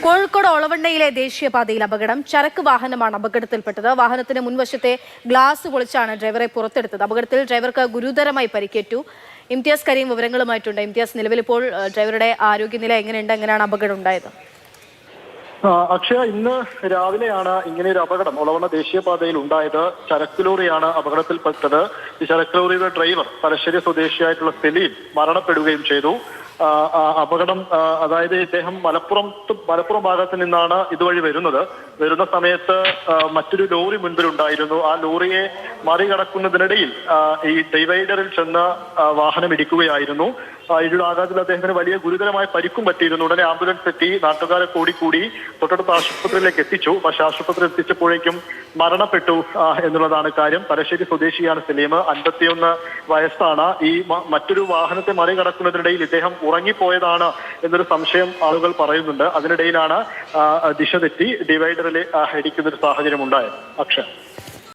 കോഴിക്കോട് ഒളവണ്ണയിലെ ദേശീയപാതയിൽ അപകടം. ചരക്ക് വാഹനമാണ് അപകടത്തിൽപ്പെട്ടത്. വാഹനത്തിന് മുൻവശത്തെ ഗ്ലാസ് പൊളിച്ചാണ് ഡ്രൈവറെ പുറത്തെടുത്തത്. അപകടത്തിൽ ഡ്രൈവർക്ക് ഗുരുതരമായി പരിക്കേറ്റു. ഇംതിയാസ് കരീം വിവരങ്ങളുമായിട്ടുണ്ട്. ഇംതിയാസ്, നിലവിലിപ്പോൾ ഡ്രൈവറുടെ ആരോഗ്യനില എങ്ങനെയുണ്ട്? എങ്ങനെയാണ് അപകടം ഉണ്ടായത്? അക്ഷയ, ഇന്ന് രാവിലെയാണ് ഇങ്ങനെയൊരു അപകടം ഒളവണ്ണ ദേശീയപാതയിൽ ഉണ്ടായത്. ചരക്ക് ലോറിയാണ് അപകടത്തിൽപ്പെട്ടത്. ഈ ചരക്ക് ലോറിയുടെ ഡ്രൈവർ തലശ്ശേരി സ്വദേശിയായിട്ടുള്ള സലീം മരണപ്പെടുകയും ചെയ്തു. അപകടം അതായത് ഇദ്ദേഹം മലപ്പുറം ഭാഗത്ത് നിന്നാണ് ഇതുവഴി വരുന്ന സമയത്ത് മറ്റൊരു ലോറി മുൻപിലുണ്ടായിരുന്നു. ആ ലോറിയെ മറികടക്കുന്നതിനിടയിൽ ഈ ഡിവൈഡറിൽ ചെന്ന് വാഹനം ഇടിക്കുകയായിരുന്നു. ഇടിയുടെ ആഘാതത്തിൽ അദ്ദേഹത്തിന് വലിയ ഗുരുതരമായ പരിക്കും പറ്റിയിരുന്നു. ഉടനെ ആംബുലൻസ് എത്തി നാട്ടുകാരെ കൂടി തൊട്ടടുത്ത ആശുപത്രിയിലേക്ക് എത്തിച്ചു. പക്ഷെ ആശുപത്രിയിൽ എത്തിച്ചപ്പോഴേക്കും മരണപ്പെട്ടു എന്നുള്ളതാണ് കാര്യം. തലശ്ശേരി സ്വദേശിയാണ് സലീം, 51 വയസ്സാണ്. ഈ മറ്റൊരു വാഹനത്തെ മറികടക്കുന്നതിനിടയിൽ ഇദ്ദേഹം ഉറങ്ങിപ്പോയതാണ് എന്നൊരു സംശയം ആളുകൾ പറയുന്നുണ്ട്. അതിനിടയിലാണ് ദിശ തെറ്റി ഡിവൈഡറിൽ ഇടിക്കുന്നൊരു സാഹചര്യം ഉണ്ടായത്. അക്ഷയ്.